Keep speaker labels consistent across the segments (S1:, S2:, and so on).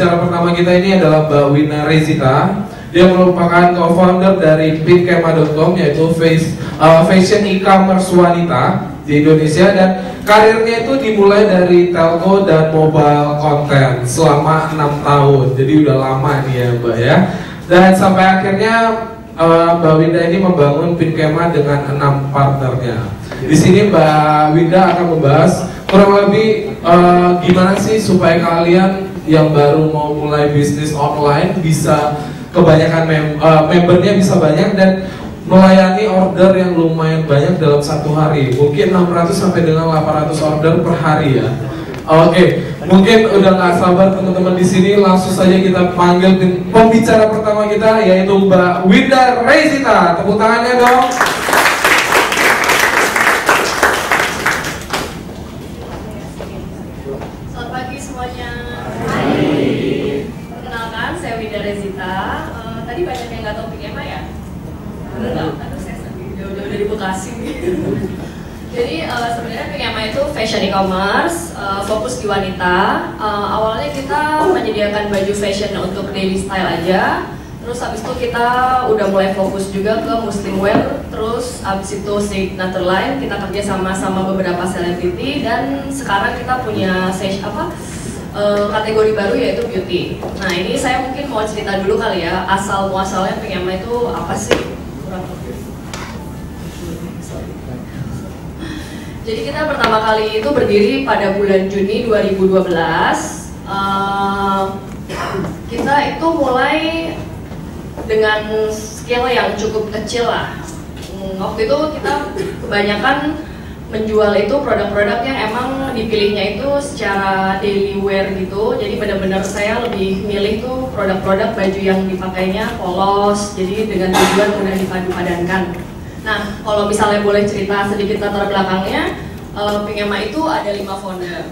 S1: Cara pertama kita ini adalah Mbak Wina Rezita. Dia merupakan co-founder dari pinkema.com, yaitu fashion e-commerce wanita di Indonesia, dan karirnya itu dimulai dari telco dan mobile content selama 6 tahun. Jadi udah lama nih ya Mbak ya. Dan sampai akhirnya Mbak Winda ini membangun Pinkema dengan 6 partnernya. Di sini Mbak Winda akan membahas kurang lebih gimana sih supaya kalian yang baru mau mulai bisnis online bisa kebanyakan membernya bisa banyak dan melayani order yang lumayan banyak dalam satu hari, mungkin 600 sampai dengan 800 order per hari ya. Oke, mungkin udah nggak sabar teman-teman di sini, langsung saja kita panggil pembicara pertama kita, yaitu Mbak Winda Rezita. Tepuk tangannya dong.
S2: Selamat pagi semuanya. Perkenalkan, saya Winda Rezita. Tadi banyak yang nggak tahu Pinkema ya? Bener nggak? Aduh, saya sendiri jauh-jauh dari Bekasi. Jadi sebenarnya Pinkema itu fashion e-commerce, fokus di wanita. Awalnya kita menyediakan baju fashion untuk daily style aja. Terus habis itu kita udah mulai fokus juga ke muslim wear. Terus habis itu signature line, kita kerja sama beberapa selebriti, dan sekarang kita punya kategori baru yaitu beauty. Nah ini saya mungkin mau cerita dulu kali ya, asal muasalnya Pinkema itu apa sih? Jadi kita pertama kali itu berdiri pada bulan Juni 2012. Kita itu mulai dengan scale yang cukup kecil lah. Waktu itu kita kebanyakan menjual itu produk-produk yang emang dipilihnya itu secara daily wear gitu. Jadi benar-benar saya lebih milih tuh produk-produk baju yang dipakainya polos, jadi dengan tujuan mudah dipadu-padankan. Nah, kalau misalnya boleh cerita sedikit latar belakangnya, Pinkema itu ada 5 founder.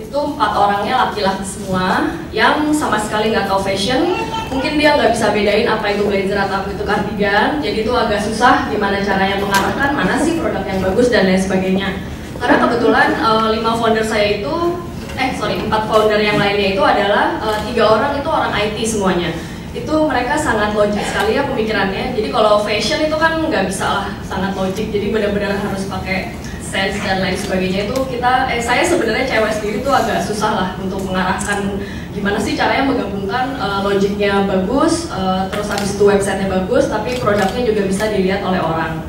S2: Itu 4 orangnya laki-laki semua yang sama sekali nggak tahu fashion. Mungkin dia nggak bisa bedain apa itu blazer atau apa itu cardigan. Jadi itu agak susah gimana caranya mengarahkan mana sih produk yang bagus dan lain sebagainya. Karena kebetulan 4 founder yang lainnya itu adalah 3 orang itu orang IT semuanya. Itu mereka sangat logik sekali ya pemikirannya. Jadi kalau fashion itu kan nggak bisa lah sangat logik. Jadi benar-benar harus pakai sense dan lain sebagainya. Itu saya sebenarnya cewek sendiri tuh agak susah lah untuk mengarahkan gimana sih caranya menggabungkan logiknya bagus, terus habis itu websitenya bagus, tapi produknya juga bisa dilihat oleh orang.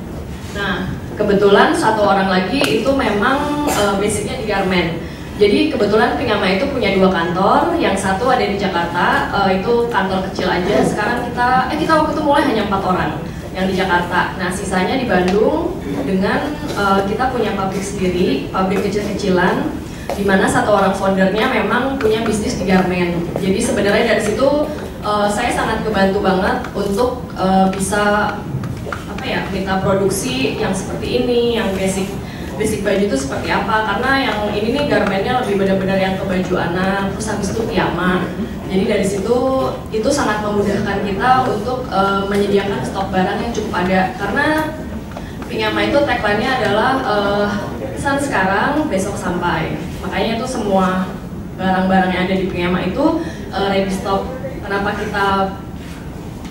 S2: Nah kebetulan 1 orang lagi itu memang basicnya di garment. Jadi kebetulan Pinkema itu punya 2 kantor, yang satu ada di Jakarta, itu kantor kecil aja. Sekarang kita waktu itu mulai hanya 4 orang yang di Jakarta. Nah sisanya di Bandung dengan kita punya pabrik sendiri, pabrik kecil-kecilan, di mana 1 orang foundernya memang punya bisnis di garment. Jadi sebenarnya dari situ saya sangat kebantu banget untuk bisa kita produksi yang seperti ini, yang basic baju itu seperti apa, karena yang ini nih garmentnya lebih benar-benar yang ke baju anak, terus habis itu piyama. Jadi dari situ itu sangat memudahkan kita untuk menyediakan stok barang yang cukup ada, karena Pinkema itu tagline-nya adalah pesan sekarang besok sampai. Makanya itu semua barang-barang yang ada di Pinkema itu ready stock. Kenapa kita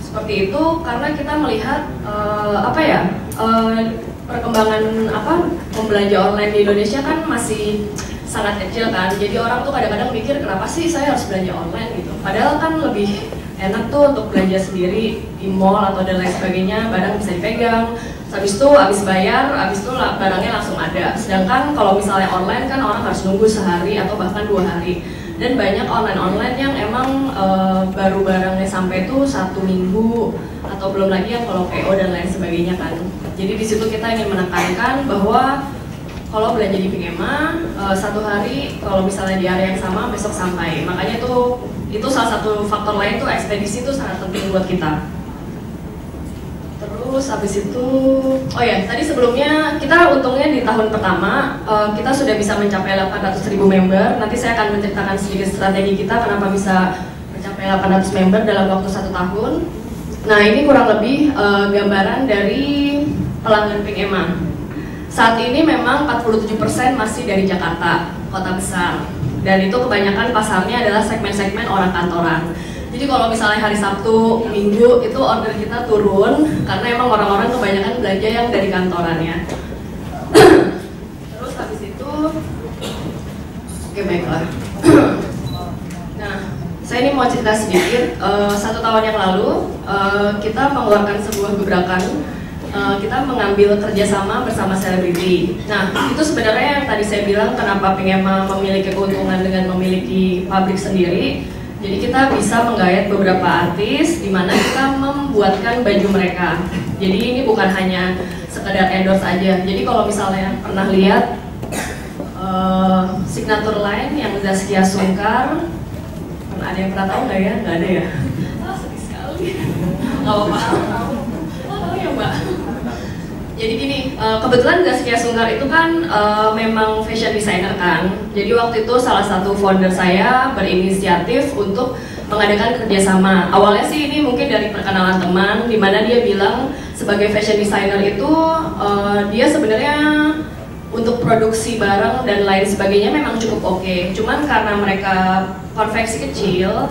S2: seperti itu? Karena kita melihat perkembangan pembelanja online di Indonesia kan masih sangat kecil kan. Jadi orang tuh kadang-kadang mikir kenapa sih saya harus belanja online gitu. Padahal kan lebih enak tuh untuk belanja sendiri di mall atau dan lain sebagainya, barang bisa dipegang. Habis itu habis bayar, habis itu barangnya langsung ada. Sedangkan kalau misalnya online kan orang harus nunggu sehari atau bahkan 2 hari. Dan banyak online yang emang baru barangnya sampai tuh 1 minggu atau belum lagi yang kalau PO dan lain sebagainya kan. Jadi di situ kita ingin menekankan bahwa kalau belanja di Pinkema 1 hari, kalau misalnya di hari yang sama besok sampai. Makanya itu salah satu faktor lain tuh ekspedisi itu sangat penting buat kita. Terus habis itu, tadi sebelumnya kita untungnya di tahun pertama kita sudah bisa mencapai 800.000 member. Nanti saya akan menceritakan sedikit strategi kita kenapa bisa mencapai 800 member dalam waktu 1 tahun. Nah ini kurang lebih gambaran dari pelanggan Pinkema. Saat ini memang 47% masih dari Jakarta, kota besar. dan itu kebanyakan pasarnya adalah segmen-segmen orang kantoran. Jadi kalau misalnya hari Sabtu, Minggu itu order kita turun karena emang orang-orang kebanyakan belanja yang dari kantorannya. Terus habis itu, oke baiklah. Nah, saya ini mau cerita sedikit. 1 tahun yang lalu kita mengeluarkan sebuah gebrakan. Kita mengambil kerjasama bersama selebriti. Nah, itu sebenarnya yang tadi saya bilang kenapa Pinkema memiliki keuntungan dengan memiliki pabrik sendiri. Jadi kita bisa menggayat beberapa artis, di mana kita membuatkan baju mereka. Jadi ini bukan hanya sekedar endorse aja. Jadi kalau misalnya pernah lihat signature line yang Zaskia Sungkar, ada yang pernah tahu nggak ya? Nggak ada ya? Sedih sekali. Nggak apa-apa. Tahu ya Mbak? Jadi gini, kebetulan Zaskia Sungkar itu kan memang fashion designer kan. Jadi waktu itu salah satu founder saya berinisiatif untuk mengadakan kerjasama. Awalnya sih ini mungkin dari perkenalan teman, di mana dia bilang sebagai fashion designer itu dia sebenarnya untuk produksi barang dan lain sebagainya memang cukup oke. Cuman karena mereka konveksi kecil,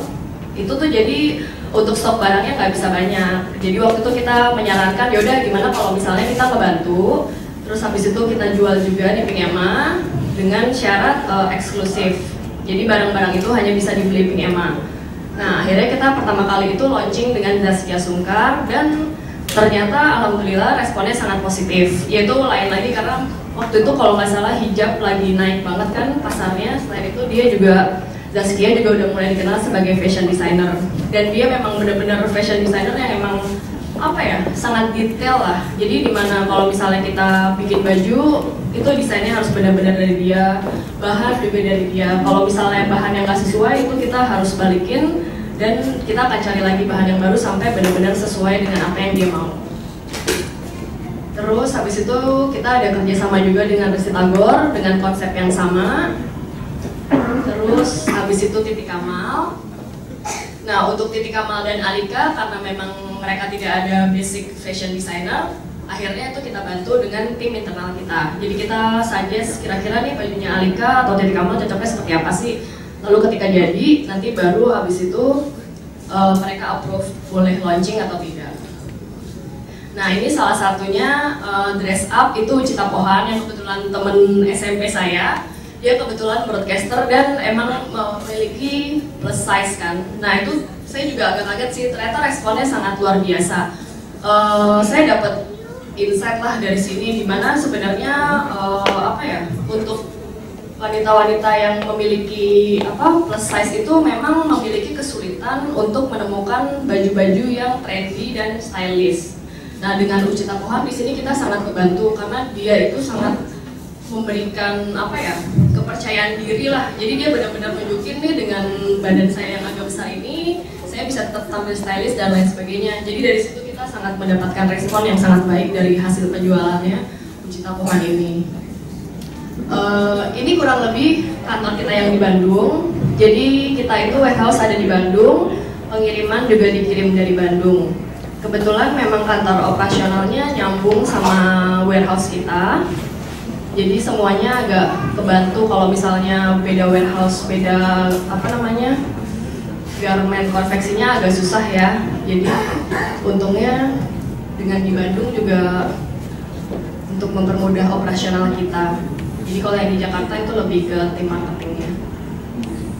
S2: itu tuh jadi untuk stok barangnya nggak bisa banyak. Jadi waktu itu kita menyarankan, yaudah gimana kalau misalnya kita ngebantu, terus habis itu kita jual juga di Pinkema dengan syarat eksklusif. Jadi barang-barang itu hanya bisa dibeli Pinkema. Nah akhirnya kita pertama kali itu launching dengan Zaskia Sungkar dan ternyata alhamdulillah responnya sangat positif. Yaitu lain lagi karena waktu itu kalau nggak salah hijab lagi naik banget kan pasarnya. Selain itu dia juga Zaskia juga udah mulai dikenal sebagai fashion designer, dan dia memang benar-benar fashion designer yang emang apa ya, sangat detail lah. Jadi dimana kalau misalnya kita bikin baju itu desainnya harus benar-benar dari dia, bahan juga dari dia. Kalau misalnya bahan yang nggak sesuai itu kita harus balikin dan kita akan cari lagi bahan yang baru sampai benar-benar sesuai dengan apa yang dia mau. Terus habis itu kita ada kerjasama juga dengan Resi Tagor dengan konsep yang sama. Terus habis itu Titi Kamal. Nah untuk Titi Kamal dan Alika karena memang mereka tidak ada basic fashion designer, akhirnya itu kita bantu dengan tim internal kita. Jadi kita suggest kira-kira nih bajunya Alika atau Titi Kamal cocoknya seperti apa sih. Lalu ketika jadi nanti baru habis itu mereka approve boleh launching atau tidak. Nah ini salah satunya dress up itu Cita Pohan yang kebetulan temen SMP saya. Dia kebetulan broadcaster dan emang memiliki plus size kan. Nah itu saya juga agak kaget sih, ternyata responnya sangat luar biasa. Saya dapat insight lah dari sini, dimana sebenarnya apa ya, untuk wanita-wanita yang memiliki plus size itu memang memiliki kesulitan untuk menemukan baju-baju yang trendy dan stylish. Nah dengan Ucita Pohan di sini kita sangat membantu karena dia itu sangat memberikan apa ya, kepercayaan diri lah. Jadi dia benar-benar nunjukin nih dengan badan saya yang agak besar ini, saya bisa tetap tampil stylish dan lain sebagainya. Jadi dari situ kita sangat mendapatkan respon yang sangat baik dari hasil penjualannya Ucita Pohan ini. Ini kurang lebih kantor kita yang di Bandung. Jadi kita itu warehouse ada di Bandung, pengiriman juga dikirim dari Bandung. Kebetulan memang kantor operasionalnya nyambung sama warehouse kita. Jadi semuanya agak kebantu kalau misalnya beda warehouse, beda garment konveksinya agak susah ya. Jadi untungnya dengan di Bandung juga untuk mempermudah operasional kita. Jadi kalau yang di Jakarta itu lebih ke tim marketingnya,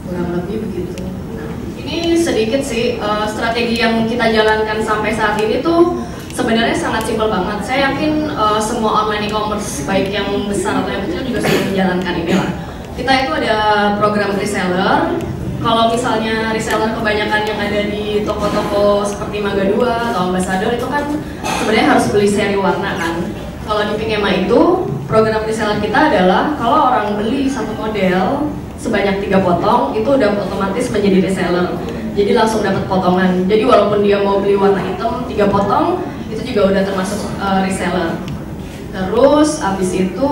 S2: kurang lebih begitu. Nah, ini sedikit sih strategi yang kita jalankan sampai saat ini tuh sebenarnya sangat simpel banget. Saya yakin semua online e-commerce baik yang besar atau yang kecil juga sudah menjalankan ini lah. Kita itu ada program reseller. Kalau misalnya reseller kebanyakan yang ada di toko-toko seperti Mangga 2 atau Ambassador itu kan sebenarnya harus beli seri warna kan. Kalau di Pinkema itu program reseller kita adalah kalau orang beli satu model sebanyak 3 potong itu udah otomatis menjadi reseller. Jadi langsung dapat potongan. Jadi walaupun dia mau beli warna hitam 3 potong itu juga udah termasuk reseller. Terus abis itu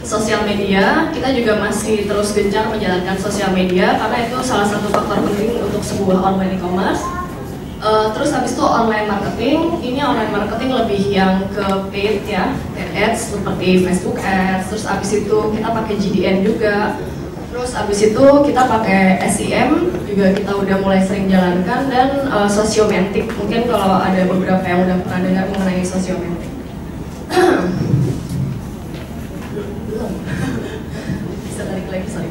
S2: sosial media, kita juga masih terus gencar menjalankan sosial media karena itu salah satu faktor penting untuk sebuah online e-commerce. Terus habis itu online marketing, ini online marketing lebih yang ke paid ya, paid ads seperti Facebook ads. Terus habis itu kita pakai GDN juga. Terus abis itu kita pakai SEM, juga kita udah mulai sering jalankan, dan sosiomantik. Mungkin kalau ada beberapa yang udah pernah dengar mengenai sosiomantik. Belum. Bisa tarik lagi, sorry.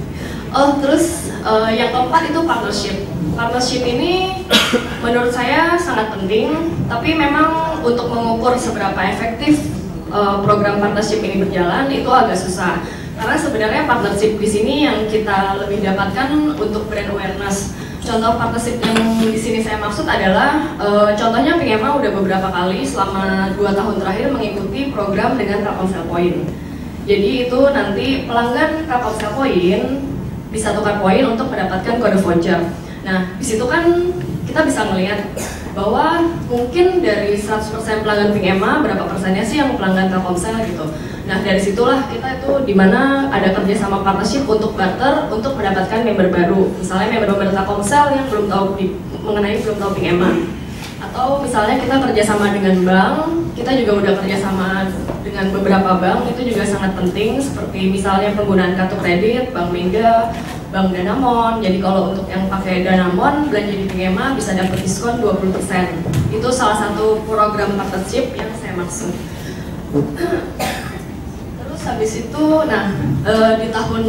S2: Oh, terus yang keempat itu partnership. Partnership ini menurut saya sangat penting, tapi memang untuk mengukur seberapa efektif program partnership ini berjalan itu agak susah. Karena sebenarnya partnership di sini yang kita lebih dapatkan untuk brand awareness. Contoh partnership yang di sini saya maksud adalah, contohnya Pink Emma udah beberapa kali selama 2 tahun terakhir mengikuti program dengan Telkomsel Point. Jadi itu nanti pelanggan Telkomsel Point bisa tukar poin untuk mendapatkan kode voucher. Nah, di situ kan kita bisa melihat bahwa mungkin dari 100% pelanggan Pink Emma, berapa persennya sih yang pelanggan Telkomsel gitu. Nah, dari situlah kita itu dimana ada kerja sama partnership untuk barter untuk mendapatkan member baru. Misalnya member-member Telkomsel yang belum tahu mengenai Pink Emma. Atau misalnya kita kerjasama dengan bank, kita juga udah kerjasama dengan beberapa bank, itu juga sangat penting, seperti misalnya penggunaan kartu kredit, Bank Mega, Bank Danamon. Jadi kalau untuk yang pakai Danamon, belanja di Pink Emma bisa dapat diskon 20%. Itu salah satu program partnership yang saya maksud. Terus habis itu, nah di tahun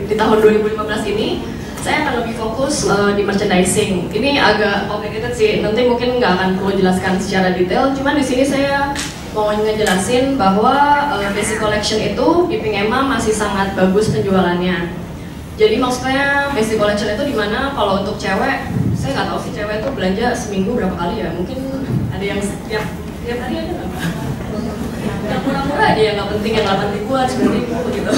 S2: di tahun 2015 ini, saya akan lebih fokus di merchandising. Ini agak complicated sih, nanti mungkin nggak akan perlu jelaskan secara detail. Cuman di sini saya mau ngejelasin bahwa basic collection itu di Pink Emma masih sangat bagus penjualannya. Jadi maksudnya basic collection itu dimana kalau untuk cewek, saya nggak tahu sih cewek itu belanja seminggu berapa kali ya. Mungkin ada yang tiap hari ada nggak? Yang murah-murah aja yang nggak penting, yang 8 ribuan, 9 ribu gitu.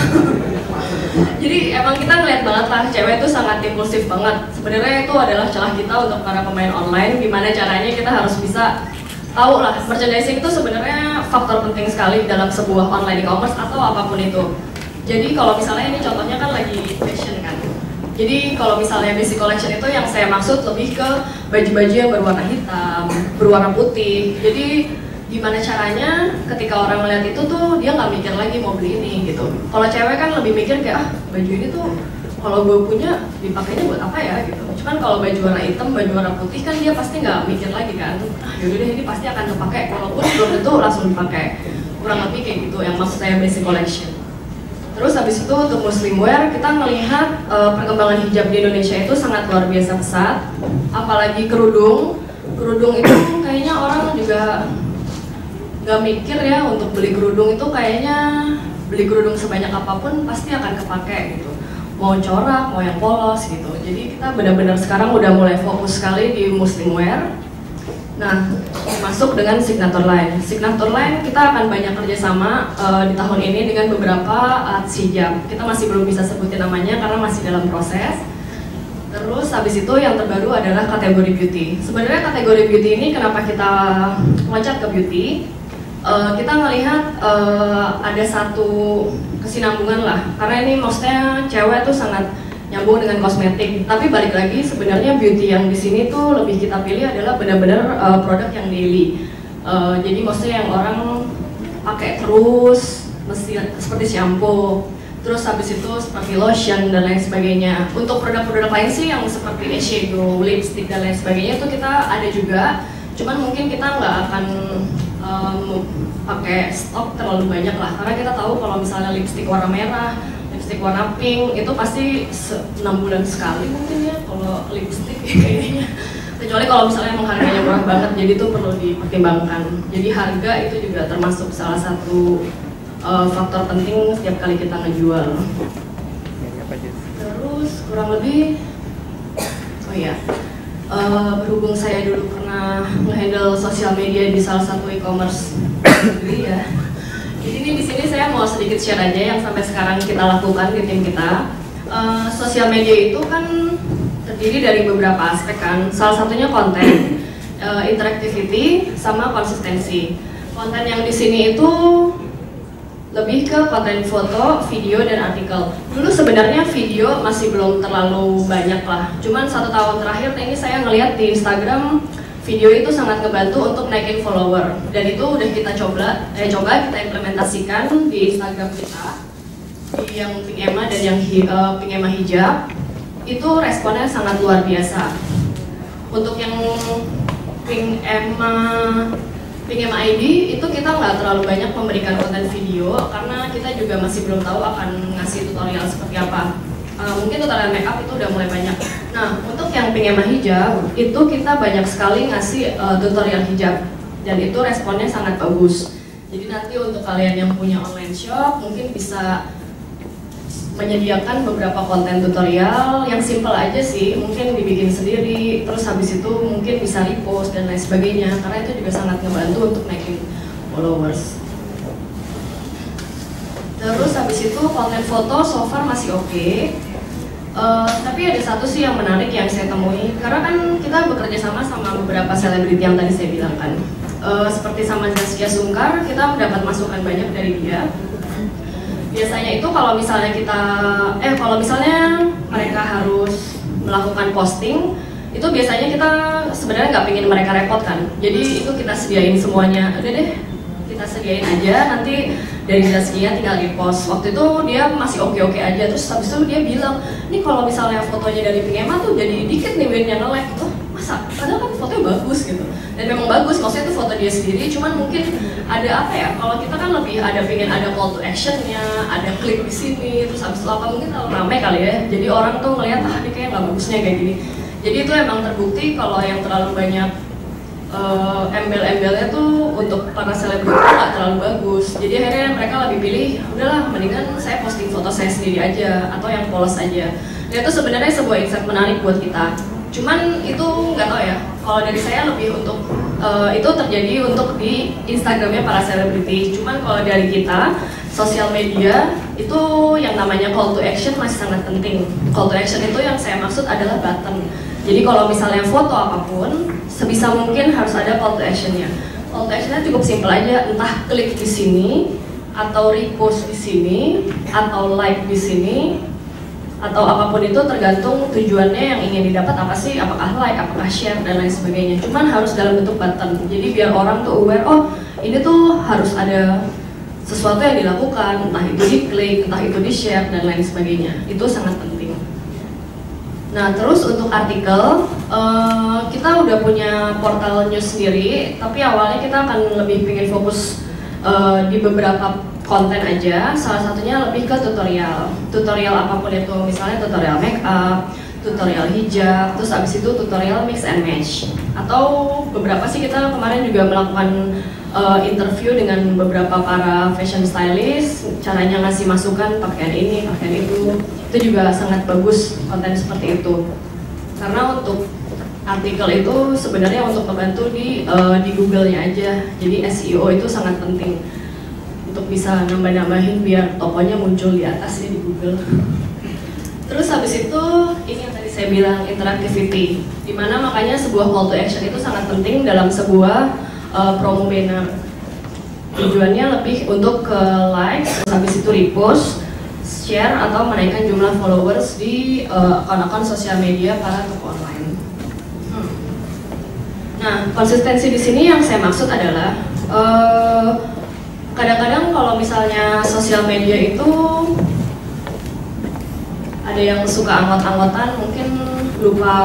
S2: Jadi emang kita ngeliat banget lah, cewek itu sangat impulsif banget. Sebenarnya itu adalah celah kita untuk para pemain online, gimana caranya kita harus bisa tahu lah, merchandising itu sebenarnya faktor penting sekali dalam sebuah online e-commerce atau apapun itu. Jadi kalau misalnya ini contohnya kan lagi fashion kan. Jadi kalau misalnya basic collection itu yang saya maksud lebih ke baju-baju yang berwarna hitam, berwarna putih. Jadi gimana caranya ketika orang melihat itu tuh dia nggak mikir lagi mau beli ini gitu. Kalau cewek kan lebih mikir kayak baju ini tuh kalau gue punya dipakainya buat apa ya gitu. Cuman kalau baju warna hitam, baju warna putih kan dia pasti nggak mikir lagi kan. Yaudah deh ini pasti akan dipakai walaupun belum tentu langsung dipakai. Kurang lebih kayak gitu yang maksud saya basic collection. Terus habis itu untuk muslim wear kita melihat perkembangan hijab di Indonesia itu sangat luar biasa pesat. Apalagi kerudung itu kayaknya orang juga nggak mikir ya untuk beli kerudung itu, kayaknya beli kerudung sebanyak apapun pasti akan kepake gitu, mau corak mau yang polos gitu. Jadi kita benar-benar sekarang udah mulai fokus sekali di muslim wear. Nah, masuk dengan signature line. Signature line kita akan banyak kerjasama di tahun ini dengan beberapa artis hijab. Kita masih belum bisa sebutin namanya karena masih dalam proses. Terus habis itu yang terbaru adalah kategori beauty. Sebenarnya kategori beauty ini kenapa kita loncat ke beauty? Kita melihat ada satu kesinambungan lah, karena ini maksudnya cewek tuh sangat nyambung dengan kosmetik. Tapi balik lagi sebenarnya beauty yang di sini tuh lebih kita pilih adalah benar-benar produk yang daily. Jadi maksudnya yang orang pakai terus, mesti seperti shampoo, terus habis itu seperti lotion dan lain sebagainya. Untuk produk-produk lain sih yang seperti eyeshadow, lipstick dan lain sebagainya itu kita ada juga. Cuman mungkin kita nggak akan pakai stok terlalu banyak lah, karena kita tahu kalau misalnya lipstick warna merah, lipstick warna pink itu pasti 6 bulan sekali mungkin ya kalau lipstick kayaknya. Kecuali kalau misalnya emang harganya murah banget, jadi itu perlu dipertimbangkan. Jadi harga itu juga termasuk salah satu faktor penting setiap kali kita ngejual. Terus kurang lebih, oh ya. Berhubung saya dulu pernah nge-handle sosial media di salah satu e-commerce negeri ya. Jadi ini di sini saya mau sedikit share aja yang sampai sekarang kita lakukan di tim kita. Sosial media itu kan terdiri dari beberapa aspek kan. Salah satunya konten, interactivity, sama konsistensi. Konten yang di sini itu lebih ke konten foto, video, dan artikel. Dulu sebenarnya video masih belum terlalu banyak lah. Cuman 1 tahun terakhir ini saya ngeliat di Instagram video itu sangat ngebantu untuk naikin follower. Dan itu udah kita coba kita implementasikan di Instagram kita. di yang Pink Emma dan yang Pink Emma hijab itu responnya sangat luar biasa. Untuk yang Pink Emma ID itu kita nggak terlalu banyak memberikan konten video karena kita juga masih belum tahu akan ngasih tutorial seperti apa. Mungkin tutorial makeup itu udah mulai banyak. Nah, untuk yang Pink Emma hijab itu kita banyak sekali ngasih tutorial hijab dan itu responnya sangat bagus. Jadi nanti untuk kalian yang punya online shop mungkin bisa menyediakan beberapa konten tutorial yang simple aja sih, mungkin dibikin sendiri, terus habis itu mungkin bisa repost dan lain sebagainya, karena itu juga sangat ngebantu untuk naikin followers. Terus habis itu konten foto so far masih oke. Tapi ada satu sih yang menarik yang saya temui, karena kan kita bekerja sama beberapa selebriti yang tadi saya bilang kan, seperti sama Zaskia Sungkar, kita mendapat masukan banyak dari dia. Biasanya itu kalau misalnya mereka harus melakukan posting, itu biasanya kita sebenarnya nggak pengen mereka repot kan. Jadi itu kita sediain semuanya, udah deh kita sediain aja, nanti dari Zaskia tinggal repost. Waktu itu dia masih oke-oke aja, terus habis itu dia bilang, nih kalau misalnya fotonya dari Pink Emma tuh jadi dikit nih win-nya nge-like gitu. Masa? Padahal kan fotonya bagus gitu. Dan memang bagus, maksudnya itu foto dia sendiri, cuman mungkin ada apa ya, kalau kita kan lebih pengen ada call to actionnya, ada klik di sini, terus habis itu apa, mungkin terlalu ramai kali ya, jadi orang tuh ngeliat, ini kayak nggak bagusnya kayak gini. Jadi itu emang terbukti kalau yang terlalu banyak embel-embelnya tuh untuk para selebriti nggak terlalu bagus. Jadi akhirnya mereka lebih pilih, udahlah mendingan saya posting foto saya sendiri aja, atau yang polos aja. Dan itu sebenarnya sebuah insight menarik buat kita. Cuman itu nggak tahu ya, kalau dari saya lebih untuk itu terjadi untuk di Instagramnya para selebriti. Cuman kalau dari kita, sosial media itu yang namanya call to action masih sangat penting. Call to action itu yang saya maksud adalah button. Jadi kalau misalnya foto apapun, sebisa mungkin harus ada call to actionnya. Call to actionnya cukup simpel aja, entah klik di sini, atau repost di sini, atau like di sini, atau apapun itu tergantung tujuannya yang ingin didapat apa sih, apakah like, apakah share, dan lain sebagainya. Cuman harus dalam bentuk button, jadi biar orang tuh aware, oh ini tuh harus ada sesuatu yang dilakukan, entah itu diklik, entah itu di share, dan lain sebagainya. Itu sangat penting. Nah terus untuk artikel, kita udah punya portal news sendiri, tapi awalnya kita akan lebih pengen fokus di beberapa konten aja, salah satunya lebih ke tutorial apapun itu, misalnya tutorial makeup, tutorial hijab, terus abis itu tutorial mix and match. Atau beberapa sih kita kemarin juga melakukan interview dengan beberapa para fashion stylist, caranya ngasih masukan pakaian ini, pakaian itu juga sangat bagus konten seperti itu. Karena untuk artikel itu sebenarnya untuk membantu di Google-nya aja, jadi SEO itu sangat penting untuk bisa nambah-nambahin biar tokonya muncul di atas ya di Google. Terus habis itu ini yang tadi saya bilang interactivity, dimana makanya sebuah call to action itu sangat penting dalam sebuah promo banner. Tujuannya lebih untuk ke likes, terus habis itu repost, share atau menaikkan jumlah followers di akun-akun sosial media para toko online. Nah konsistensi di sini yang saya maksud adalah kadang-kadang kalau misalnya sosial media itu ada yang suka anggot-anggotan, mungkin lupa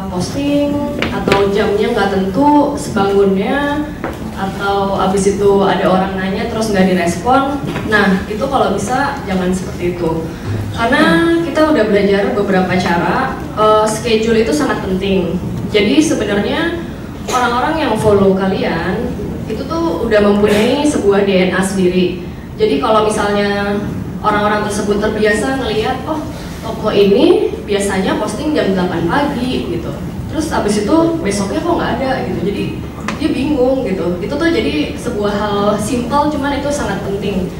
S2: posting atau jamnya nggak tentu sebangunnya, atau abis itu ada orang nanya terus nggak direspon. Nah itu kalau bisa jangan seperti itu, karena kita udah belajar beberapa cara. Schedule itu sangat penting. Jadi sebenarnya orang-orang yang follow kalian itu tuh udah mempunyai sebuah DNA sendiri. Jadi kalau misalnya orang-orang tersebut terbiasa ngelihat, oh toko ini biasanya posting jam 8 pagi gitu, terus abis itu besoknya kok nggak ada gitu, jadi dia bingung gitu. Itu tuh jadi sebuah hal simple, cuman itu sangat penting.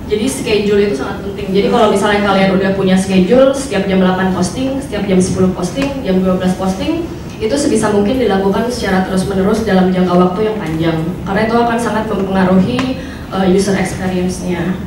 S2: Jadi schedule itu sangat penting. Jadi kalau misalnya kalian udah punya schedule, setiap jam 8 posting, setiap jam 10 posting, jam 12 posting, itu sebisa mungkin dilakukan secara terus-menerus dalam jangka waktu yang panjang, karena itu akan sangat mempengaruhi user experience-nya.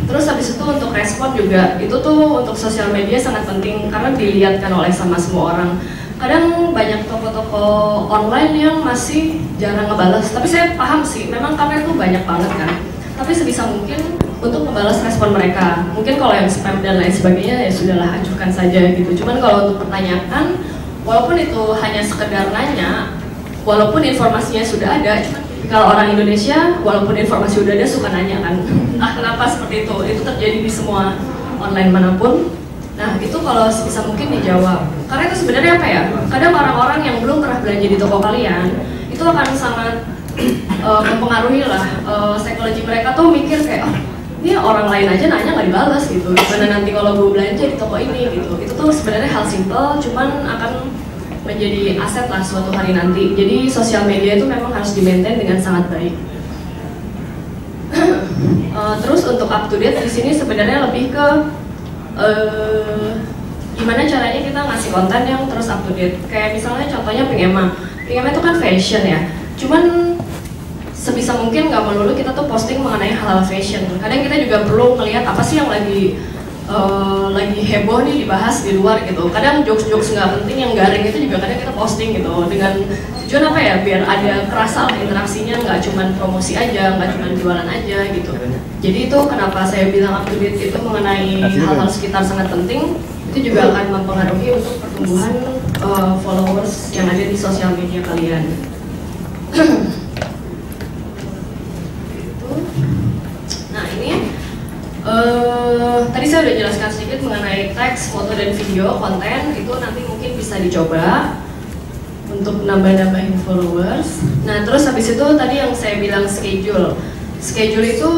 S2: Terus habis itu untuk respon juga, itu tuh untuk sosial media sangat penting karena dilihatkan oleh sama semua orang. Kadang banyak toko-toko online yang masih jarang ngebales, tapi saya paham sih, memang karena itu banyak banget kan. tapi sebisa mungkin untuk membalas respon mereka. Mungkin kalau yang spam dan lain sebagainya ya sudahlah, ajukan saja gitu. Cuman kalau untuk pertanyaan, walaupun itu hanya sekedar nanya, walaupun informasinya sudah ada, cuman kalau orang Indonesia walaupun informasi sudah ada suka nanya kan. Kenapa seperti itu? Itu terjadi di semua online manapun. Nah itu kalau sebisa mungkin dijawab. Karena itu sebenarnya apa ya? Kadang orang-orang yang belum pernah belanja di toko kalian itu akan sangat mempengaruhi lah psikologi mereka tuh mikir kayak ini orang lain aja nanya nggak dibalas gitu. Gimana nanti kalau gue belanja di toko ini gitu. Itu tuh sebenarnya hal simple, cuman akan menjadi aset lah suatu hari nanti. Jadi sosial media itu memang harus di-maintain dengan sangat baik. Terus untuk up to date di sini sebenarnya lebih ke gimana caranya kita ngasih konten yang terus up to date. Kayak misalnya contohnya Pingema itu kan fashion ya. Cuman sebisa mungkin nggak melulu kita tuh posting mengenai hal-hal fashion. Kadang kita juga perlu melihat apa sih yang lagi heboh nih dibahas di luar gitu. Kadang jokes-jokes nggak penting yang garing itu juga kadang kita posting gitu dengan tujuan apa ya, biar ada kerasa lah interaksinya, nggak cuma promosi aja, nggak cuma jualan aja gitu. Jadi itu kenapa saya bilang up to date itu mengenai hal-hal sekitar sangat penting. Itu juga akan mempengaruhi untuk pertumbuhan followers yang ada di sosial media kalian. Nah ini tadi saya udah jelaskan sedikit mengenai teks, foto dan video konten. Itu nanti mungkin bisa dicoba untuk nambah-nambahin followers. Nah terus habis itu tadi yang saya bilang schedule itu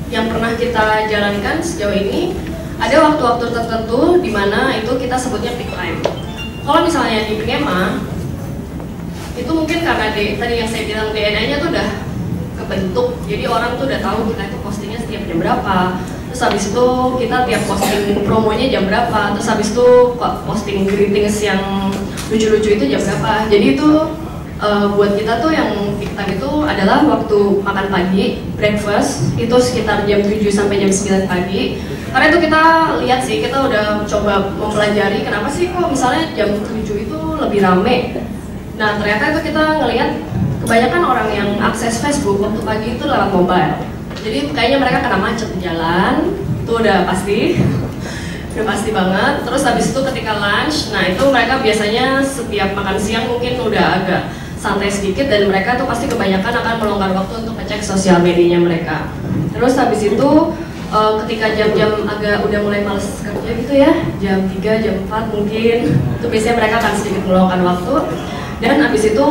S2: yang pernah kita jalankan sejauh ini. Ada waktu-waktu tertentu di mana itu kita sebutnya peak time. Kalau misalnya di Pingema itu mungkin karena tadi yang saya bilang DNA-nya tuh udah kebentuk, jadi orang tuh udah tahu kita itu postingnya setiap jam berapa. Terus habis itu kita tiap posting promonya jam berapa. Terus habis itu posting greetings yang lucu-lucu itu jam berapa. Jadi itu buat kita tuh yang peak time itu adalah waktu makan pagi, breakfast, itu sekitar jam 7 sampai jam 9 pagi. Karena itu kita lihat sih, kita udah coba mempelajari kenapa sih kok misalnya jam 7 itu lebih rame. Nah ternyata itu kita ngelihat kebanyakan orang yang akses Facebook waktu pagi itu lewat mobile. Jadi kayaknya mereka kena macet di jalan, itu udah pasti. Udah pasti banget. Terus habis itu ketika lunch, nah itu mereka biasanya setiap makan siang mungkin udah agak santai sedikit dan mereka tuh pasti kebanyakan akan meluangkan waktu untuk ngecek sosial medianya mereka. Terus habis itu ketika jam-jam agak udah mulai males kerja gitu ya, jam 3, jam 4 mungkin, itu biasanya mereka akan sedikit meluangkan waktu. Dan habis itu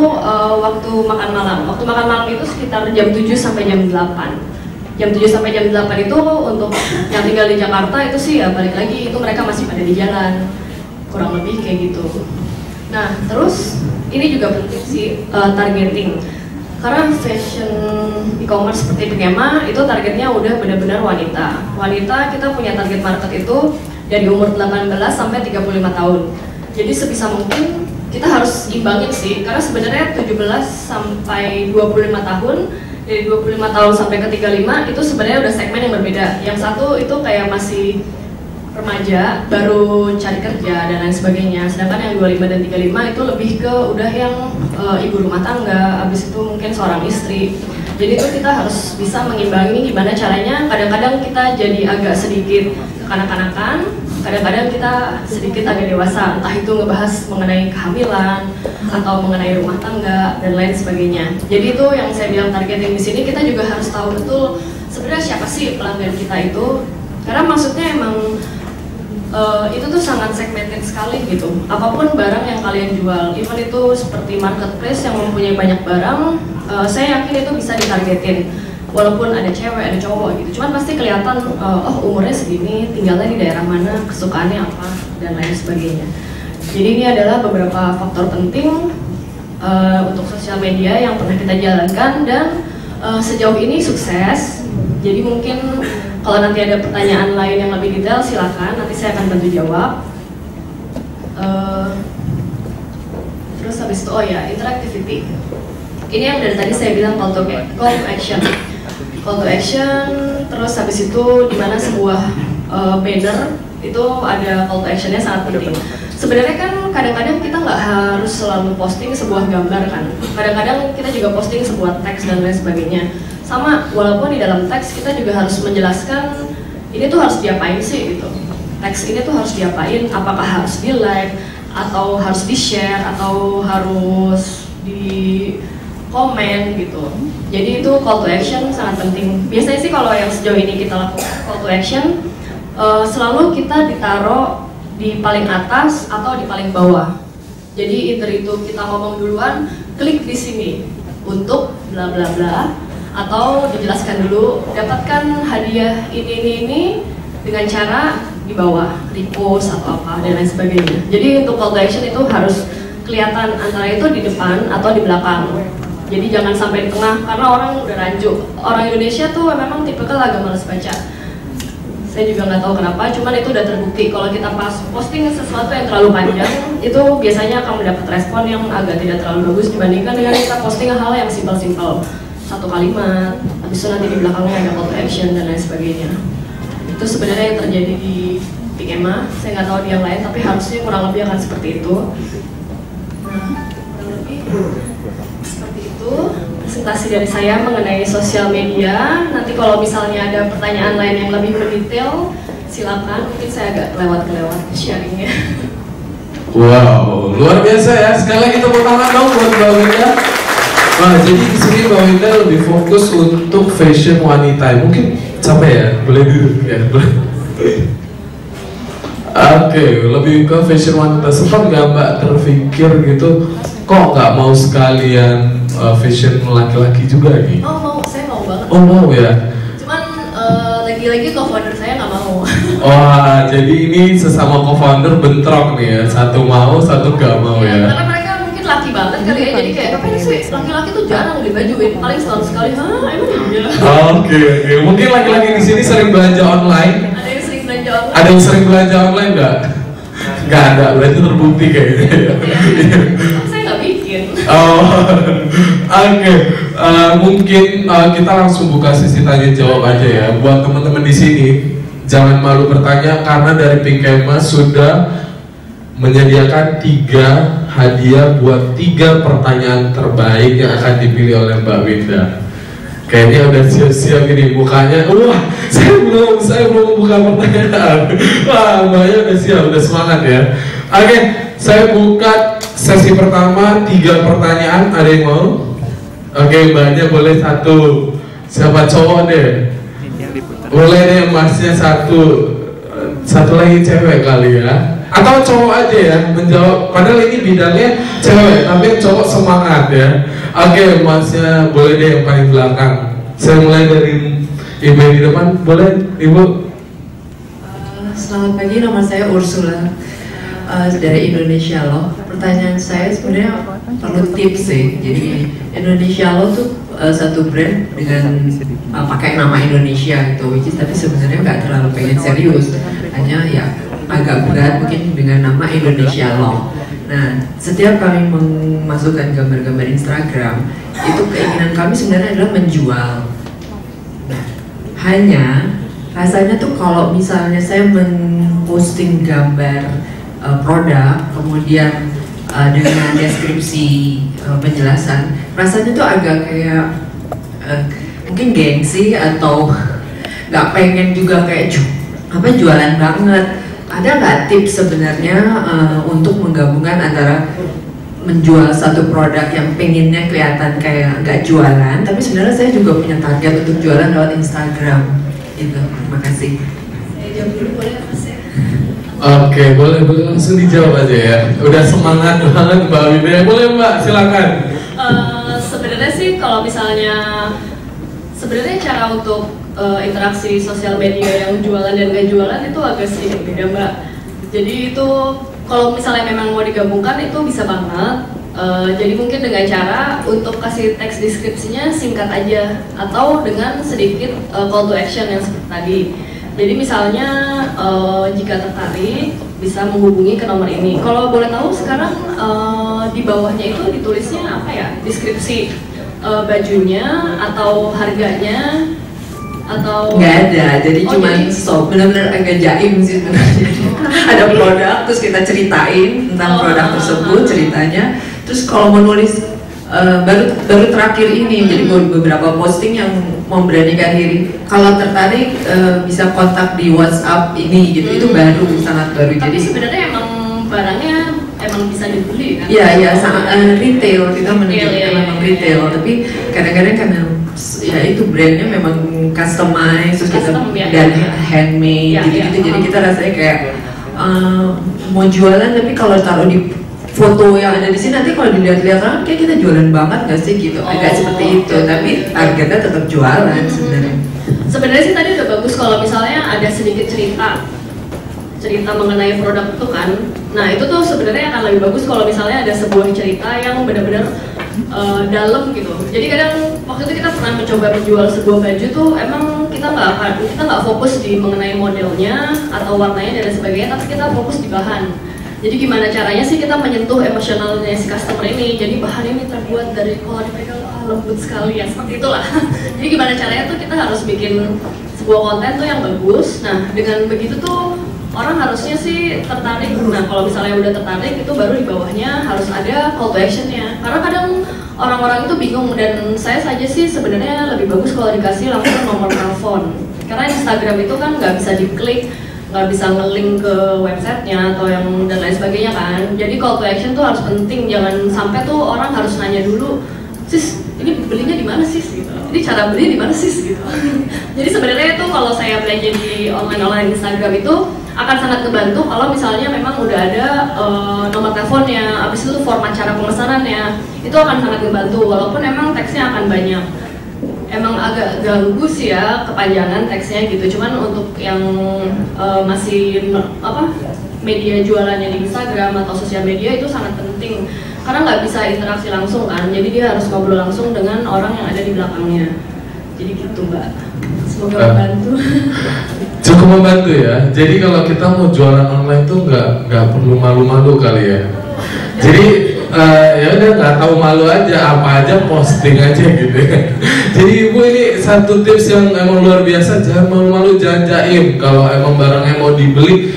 S2: waktu makan malam itu sekitar jam 7 sampai jam 8. Jam 7 sampai jam 8 itu untuk yang tinggal di Jakarta itu sih ya balik lagi, itu mereka masih pada di jalan, kurang lebih kayak gitu. Nah terus ini juga penting sih targeting. Karena fashion e-commerce seperti Pingema itu targetnya udah benar-benar wanita. Wanita kita punya target market itu dari umur 18 sampai 35 tahun. Jadi sebisa mungkin kita harus imbangin sih, karena sebenarnya 17 sampai 25 tahun, dari 25 tahun sampai ke 35 itu sebenarnya udah segmen yang berbeda. Yang satu itu kayak masih remaja, baru cari kerja dan lain sebagainya. Sedangkan yang 25 dan 35 itu lebih ke udah yang ibu rumah tangga, habis itu mungkin seorang istri. Jadi itu kita harus bisa mengimbangi gimana caranya. Kadang-kadang kita jadi agak sedikit kekanak-kanakan, kadang-kadang kita sedikit agak dewasa, entah itu ngebahas mengenai kehamilan atau mengenai rumah tangga dan lain sebagainya. Jadi itu yang saya bilang targeting di sini, kita juga harus tahu betul sebenarnya siapa sih pelanggan kita itu. Karena maksudnya emang itu tuh sangat segmented sekali gitu. Apapun barang yang kalian jual, even itu seperti marketplace yang mempunyai banyak barang, saya yakin itu bisa ditargetin. Walaupun ada cewek, ada cowok gitu, cuman pasti kelihatan, oh umurnya segini, tinggalnya di daerah mana, kesukaannya apa, dan lain sebagainya. Jadi ini adalah beberapa faktor penting untuk sosial media yang pernah kita jalankan dan sejauh ini sukses. Jadi mungkin kalau nanti ada pertanyaan lain yang lebih detail silakan, nanti saya akan bantu jawab. Terus habis itu, oh ya, interactivity. Ini yang dari tadi saya bilang call to action. Call to action, terus habis itu dimana sebuah banner itu ada call to actionnya sangat penting. Sebenarnya kan kadang-kadang kita nggak harus selalu posting sebuah gambar kan. Kadang-kadang kita juga posting sebuah teks dan lain sebagainya. sama, walaupun di dalam teks kita juga harus menjelaskan ini tuh harus diapain sih gitu. Teks ini tuh harus diapain, apakah harus di like atau harus di share atau harus di komen gitu. Jadi itu call to action sangat penting. Biasanya sih kalau yang sejauh ini kita lakukan call to action selalu kita ditaruh di paling atas atau di paling bawah. Jadi either itu kita ngomong duluan, klik di sini untuk bla bla bla, atau dijelaskan dulu dapatkan hadiah ini dengan cara di bawah repost atau apa dan lain sebagainya. Jadi untuk call to action itu harus kelihatan antara itu di depan atau di belakang. Jadi jangan sampai di tengah karena orang udah rancu. Orang Indonesia tuh memang tipikal agak malas baca. Saya juga nggak tahu kenapa, cuman itu udah terbukti kalau kita pas posting sesuatu yang terlalu panjang, itu biasanya akan mendapat respon yang agak tidak terlalu bagus dibandingkan dengan kita posting hal yang simpel-simpel, satu kalimat, habis itu nanti di belakangnya ada call to action dan lain sebagainya. Itu sebenarnya yang terjadi di Pikema, saya nggak tahu di yang lain, tapi harusnya kurang lebih akan seperti itu. Nah, kurang lebih seperti itu presentasi dari saya mengenai sosial media. Nanti kalau misalnya ada pertanyaan lain yang lebih mendetail, silakan. Mungkin saya agak kelewat sharingnya.
S1: Wow, luar biasa ya. Sekali lagi tepuk tangan dong buat Mbak Winda. Nah, jadi di sini Mbak Winda lebih fokus untuk fashion wanita. Mungkin capek ya? Boleh duduk ya? Oke, lebih ke fashion wanita. Sempat nggak Mbak terpikir gitu, kok nggak mau sekalian fashion laki-laki juga nih?
S2: Oh mau, saya mau banget.
S1: Oh mau ya?
S2: Cuman lagi-lagi co-founder saya nggak mau.
S1: Wah, jadi ini sesama co-founder bentrok nih ya, satu mau, satu nggak mau ya?
S2: Karena mereka mungkin laki banget kali ya, jadi kayak ngapain sih laki-laki tuh jarang dibajuin, paling setahun sekali. Hah, emang iya?
S1: Oke, mungkin laki-laki di sini sering belanja online.
S2: Ada yang sering belanja online?
S1: Ada yang sering belanja online nggak? Nggak ada, berarti terbukti kayaknya.
S2: Saya nggak bikin.
S1: Oh, oke. Mungkin kita langsung buka sesi tanya jawab aja ya. Buat teman-teman di sini, jangan malu bertanya karena dari Pikema sudah menyediakan 3 hadiah buat 3 pertanyaan terbaik yang akan dipilih oleh Mbak Winda. Kayaknya udah siap-siap ini mukanya. Wah, saya belum buka pertanyaan. Wah, Mbaknya udah siap, udah semangat ya. Oke, saya buka sesi pertama 3 pertanyaan. Ada yang mau? Oke, Mbaknya boleh 1. Siapa cowok deh? Boleh deh, Masnya 1. 1 lagi cewek kali ya. Atau cowok aja ya menjawab. Padahal ini bidangnya cewek, tapi cowok semangat ya. Oke, Masnya boleh deh yang paling belakang. Saya mulai dari Ibu yang di depan. Boleh, Ibu?
S3: Selamat pagi, nama saya Ursula dari Indonesia Law. Pertanyaan saya sebenarnya perlu tips sih. Jadi Indonesia Law tuh satu brand dengan pakai nama Indonesia gitu, which is tapi sebenarnya nggak terlalu pengen serius, hanya ya agak berat mungkin dengan nama Indonesia Law. Nah, setiap kami memasukkan gambar-gambar Instagram, itu keinginan kami sebenarnya adalah menjual. Nah, hanya rasanya tuh kalau misalnya saya memposting gambar produk, kemudian dengan deskripsi penjelasan, rasanya tuh agak kayak mungkin gengsi atau nggak pengen juga kayak jualan banget. Ada nggak tips sebenarnya untuk menggabungkan antara menjual satu produk yang pengennya kelihatan kayak nggak jualan, tapi sebenarnya saya juga punya target untuk jualan lewat Instagram. Itu, terima kasih.
S2: Saya jawab dulu boleh Mas ya?
S1: Oke, boleh langsung dijawab aja ya. Udah semangat banget Mbak Winda. Boleh Mbak, silakan.
S2: Sebenarnya sih kalau misalnya cara untuk interaksi sosial media yang jualan dan gak jualan itu agak sedikit beda Mbak. Jadi itu kalau misalnya memang mau digabungkan itu bisa banget. Jadi mungkin dengan cara untuk kasih teks deskripsinya singkat aja atau dengan sedikit call to action yang seperti tadi. Jadi misalnya jika tertarik bisa menghubungi ke nomor ini. Kalau boleh tahu sekarang di bawahnya itu ditulisnya apa ya? Deskripsi bajunya atau harganya atau
S3: nggak ada, jadi cuma benar-benar agak jaim sih sebenarnya. Ada produk terus kita ceritain tentang produk tersebut ceritanya, terus kalau mau nulis baru terakhir ini jadi beberapa posting yang memberanikan diri kalau tertarik bisa kontak di WhatsApp ini gitu, itu baru, sangat baru.
S2: Tapi
S3: jadi
S2: sebenarnya emang barangnya emang bisa dibeli kan?
S3: Iya, sangat retail, kita menunjukkan memang retail,
S2: iya.
S3: tapi kadang-kadang karena ya itu brandnya memang customize, terus kita dan handmade gitu-gitu, jadi kita rasanya kayak mau jualan tapi kalau taruh di foto yang ada di sini nanti kalau dilihat-lihat orang kayak kita jualan banget nggak sih gitu, agak seperti itu, tapi targetnya tetap jualan sebenarnya.
S2: Sebenarnya sih tadi udah bagus kalau misalnya ada sedikit cerita mengenai produk itu kan. Nah itu tuh sebenarnya akan lebih bagus kalau misalnya ada sebuah cerita yang benar-benar dalam gitu. Jadi kadang waktu itu kita pernah mencoba menjual sebuah baju tuh emang kita nggak fokus di mengenai modelnya atau warnanya dan sebagainya, tapi kita fokus di bahan. Jadi gimana caranya sih kita menyentuh emosionalnya si customer ini. Jadi bahan ini terbuat dari, kalau dipegang lembut sekali ya, seperti itulah. Jadi gimana caranya tuh kita harus bikin sebuah konten tuh yang bagus. Nah dengan begitu tuh orang harusnya sih tertarik. Nah kalau misalnya udah tertarik itu baru di bawahnya harus ada call to action-nya. Karena kadang orang-orang itu bingung, dan saya saja sih sebenarnya lebih bagus kalau dikasih langsung nomor telepon. Karena Instagram itu kan nggak bisa diklik, nggak bisa nge-link ke websitenya atau yang dan lain sebagainya kan. Jadi call to action tuh harus penting, jangan sampai tuh orang harus nanya dulu, sis ini belinya di mana sis gitu. Jadi cara beli di mana sis gitu. Jadi sebenarnya itu kalau saya belanja di online Instagram itu akan sangat kebantu kalau misalnya memang udah ada nomor teleponnya, habis itu format cara pemesanannya, itu akan sangat membantu walaupun emang teksnya akan banyak. Emang agak ganggu sih ya kepanjangan teksnya gitu, cuman untuk yang masih media jualannya di Instagram atau sosial media itu sangat penting karena nggak bisa interaksi langsung kan, jadi dia harus ngobrol langsung dengan orang yang ada di belakangnya. Jadi gitu Mbak, semoga membantu.
S1: Cukup membantu ya. Jadi kalau kita mau jualan online tuh nggak perlu malu-malu kali ya. Jadi ya udah nggak tahu malu aja, apa aja posting aja gitu ya. Jadi Ibu ini satu tips yang emang luar biasa, jangan malu-malu, jangan jaim. Kalau emang barangnya mau dibeli,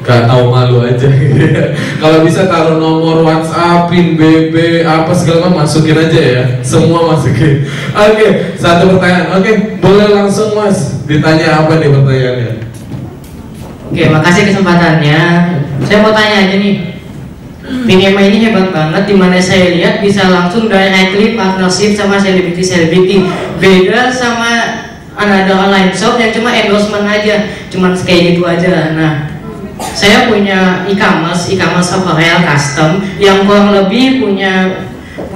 S1: nggak tahu malu aja gitu ya. Kalau bisa taruh nomor WhatsApp, PIN BB, apa segala macam masukin aja ya, semua masukin. Oke, satu pertanyaan. Oke, boleh langsung Mas ditanya apa nih pertanyaannya?
S4: Oke, makasih kesempatannya. Saya mau tanya aja nih. Pinema ini hebat banget, dimana saya lihat bisa langsung directly partnership sama selebriti. Beda sama ada online shop yang cuma endorsement aja, cuman kayak gitu aja. Nah, saya punya e-commerce apparel custom yang kurang lebih punya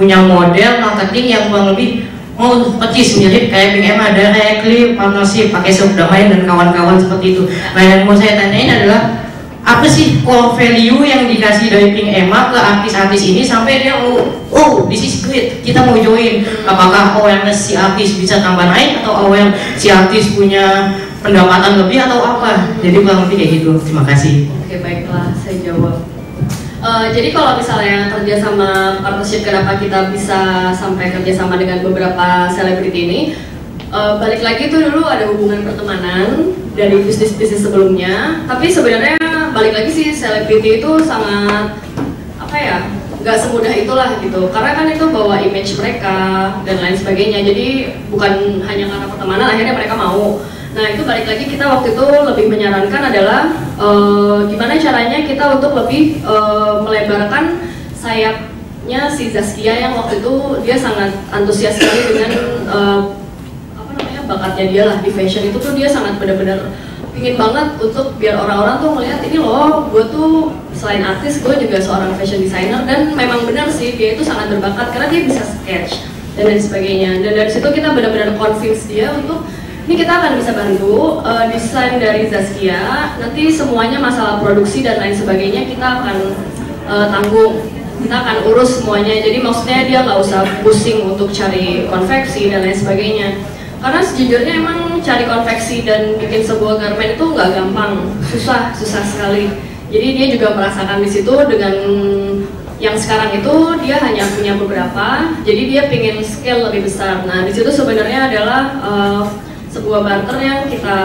S4: model marketing yang kurang lebih mau persis mirip kayak Pinema, directly partnership pakai shop damai dan kawan-kawan seperti itu. Nah, yang mau saya tanyain adalah apa sih core value yang dikasih dari Pinema ke artis-artis ini sampai dia oh this is great, kita mau join. Apakah awareness si artis bisa tambah naik atau aware si artis punya pendapatan lebih atau apa? Jadi kurang lebih kayak gitu. Terima kasih.
S2: Oke, baiklah, saya jawab. Jadi kalau misalnya kerja sama partnership, kenapa kita bisa sampai kerja sama dengan beberapa selebriti ini? Balik lagi itu dulu ada hubungan pertemanan dari bisnis-bisnis sebelumnya, tapi sebenarnya balik lagi sih selebriti itu sangat nggak semudah itulah gitu, karena kan itu bawa image mereka dan lain sebagainya, jadi bukan hanya karena pertemanan akhirnya mereka mau. Nah itu balik lagi kita waktu itu lebih menyarankan adalah gimana caranya kita untuk lebih melebarkan sayapnya si Zaskia yang waktu itu dia sangat antusias sekali dengan bakatnya dia lah di fashion itu tuh, dia sangat benar-benar pingin banget untuk biar orang-orang tuh ngelihat ini loh, gue tuh selain artis gue juga seorang fashion designer, dan memang benar sih dia itu sangat berbakat karena dia bisa sketch dan lain sebagainya. Dan dari situ kita benar-benar convince dia untuk ini kita akan bisa bantu desain dari Zaskia, nanti semuanya masalah produksi dan lain sebagainya kita akan tanggung, kita akan urus semuanya. Jadi maksudnya dia nggak usah pusing untuk cari konveksi dan lain sebagainya. Karena sejujurnya emang cari konveksi dan bikin sebuah garment itu nggak gampang, susah sekali. Jadi dia juga merasakan di situ dengan yang sekarang itu dia hanya punya beberapa, jadi dia pingin scale lebih besar. Nah di situ sebenarnya adalah sebuah barter yang kita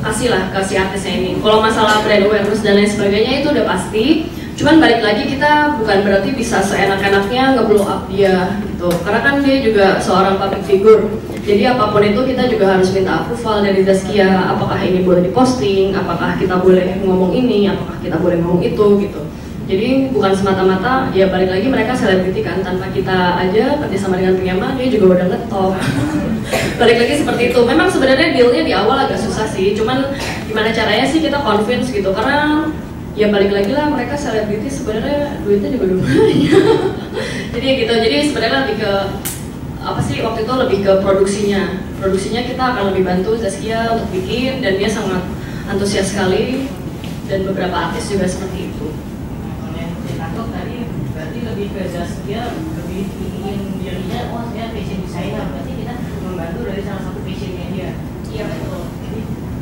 S2: kasih lah ke si artisnya ini. Kalau masalah brand awareness dan lain sebagainya itu udah pasti. Cuman balik lagi kita bukan berarti bisa seenak-enaknya nge-blow up dia. gitu. Karena kan dia juga seorang public figure, jadi apapun itu kita juga harus minta approval dari Zaskia. Apakah ini boleh diposting, apakah kita boleh ngomong ini, apakah kita boleh ngomong itu gitu. Jadi bukan semata-mata, ya balik lagi mereka selebriti kan, tanpa kita aja kerjasama dengan Pinkema, dia juga udah ngetop. Balik lagi seperti itu. Memang sebenarnya dealnya di awal agak susah sih, cuman gimana caranya sih kita convince gitu, karena ya balik lagi lah, mereka selebriti sebenarnya duitnya juga lumayan. Jadi gitu, jadi sebenarnya lebih ke apa sih, waktu itu lebih ke produksinya kita akan lebih bantu Zaskia untuk bikin, dan dia sangat antusias sekali, dan beberapa artis juga seperti itu.
S4: Tadi berarti lebih ke Zaskia, lebih ingin dirinya, oh saya fashion designer, berarti kita membantu dari salah satu passionnya dia.
S2: Iya betul.
S4: Jadi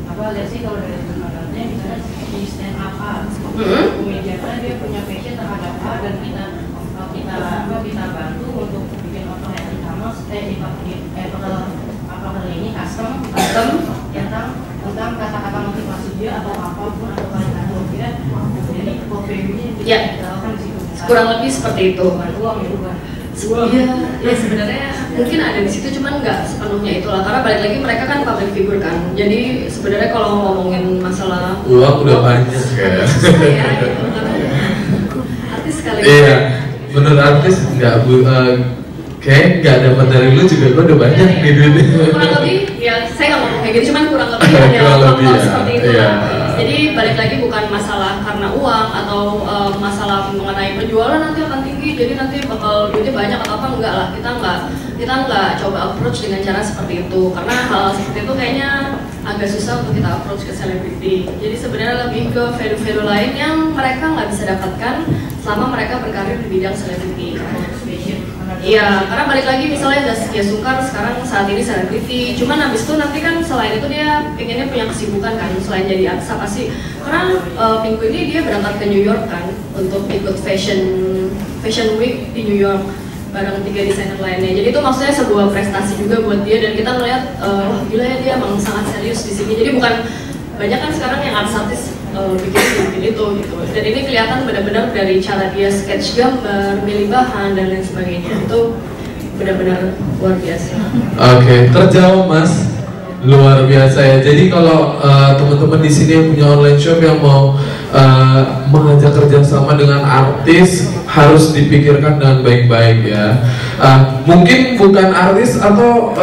S4: apa lihat sih kalau dari teman-temannya misalnya di stand up A, kemudian dia punya passion terhadap A, dan kita bantu untuk bikin outfit yang sama, kali ini custom tentang kata-kata motivasi dia atau apapun atau kalimat dia. Jadi ini
S2: ya,
S4: kita lakukan di situ.
S2: kurang lebih seperti itu.
S4: Uang itu kan.
S2: Iya, sebenarnya mungkin ada di situ, cuman nggak sepenuhnya itulah, karena balik lagi mereka kan public figure kan. Jadi sebenarnya kalau ngomongin masalah
S1: uang udah banyak ya.
S2: ya gitu, karena artis sekali.
S1: Iya, menurut artis nggak kayak nggak dapat dari lu juga gue udah banyak nih duitnya.
S2: Kurang lebih, ya saya nggak ngomong kayak gitu, cuman kurang lebih ada
S1: Kurang lebih,
S2: faktor
S1: ya.
S2: seperti itu.
S1: Iya.
S2: Jadi balik lagi bukan masalah karena uang atau masalah mengenai penjualan nanti akan tinggi, jadi nanti bakal duitnya banyak atau apa, enggak lah. Kita nggak coba approach dengan cara seperti itu, karena hal seperti itu kayaknya agak susah untuk kita approach ke selebriti. Jadi sebenarnya lebih ke value-value lain yang mereka nggak bisa dapatkan selama mereka berkarir di bidang selebriti. Iya, karena balik lagi misalnya Zaskia Sungkar sekarang saat ini selebriti, cuman habis itu nanti kan selain itu dia pengennya punya kesibukan kan, selain jadi artis apa sih? Karena minggu ini dia berangkat ke New York kan untuk ikut fashion week di New York bareng 3 desainer lainnya. Jadi itu maksudnya sebuah prestasi juga buat dia, dan kita melihat wah gila ya, dia emang sangat serius di sini. Jadi bukan banyak kan sekarang yang artis bikin itu gitu, dan ini kelihatan benar-benar dari cara dia sketch gambar, milih bahan dan lain sebagainya, itu benar-benar luar biasa.
S1: Oke, terjawab Mas, luar biasa ya. Jadi kalau teman-teman di sini yang punya online shop yang mau mengajak kerjasama dengan artis, harus dipikirkan dengan baik-baik ya. Mungkin bukan artis atau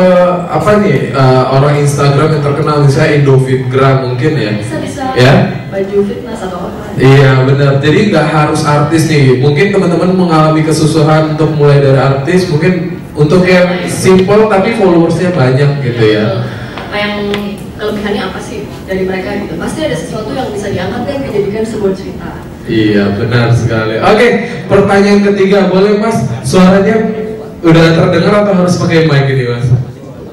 S1: apa nih, orang Instagram yang terkenal, misalnya Indofitgram mungkin ya.
S2: Bisa
S1: Ya.
S2: Baju fitness atau apa?
S1: Iya benar. Jadi nggak harus artis nih. Mungkin teman-teman mengalami kesusahan untuk mulai dari artis, mungkin untuk yang simple tapi followersnya banyak gitu ya.
S2: Apa yang kelebihannya apa sih dari mereka gitu? Pasti ada sesuatu yang bisa diangkat dan dijadikan sebuah cerita.
S1: Iya benar sekali. Oke, pertanyaan ketiga, boleh Mas? Suaranya udah terdengar atau harus pakai mic ini Mas?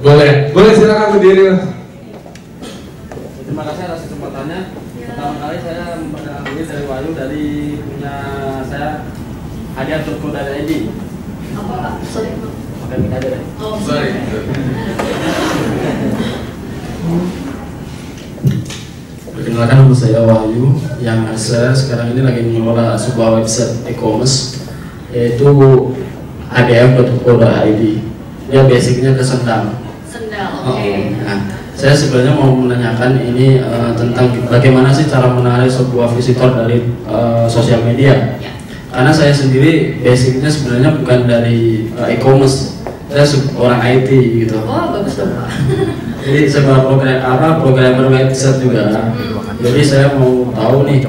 S1: Boleh silakan berdiri Mas.
S5: Terima kasih atas kesempatannya. Pertama kali saya memperkenalkan diri dari Wahyu, dari punya saya hadiah.co.id.
S2: Apa Pak? Sorry.
S5: Pakai mic aja deh.
S2: Oh,
S1: Sorry.
S5: Perkenalkan, nama saya Wahyu, yang saya sekarang ini lagi mengelola sebuah website e-commerce yaitu adf.co.id. Dia basicnya ke sendal.
S2: oke.
S5: Nah, saya sebenarnya mau menanyakan ini tentang bagaimana sih cara menarik sebuah visitor dari sosial media.
S2: Ya.
S5: Karena saya sendiri basicnya sebenarnya bukan dari e-commerce, saya orang IT gitu.
S2: Oh, bagus dong Pak.
S5: Jadi sebuah programmer website juga. Jadi saya mau tahu nih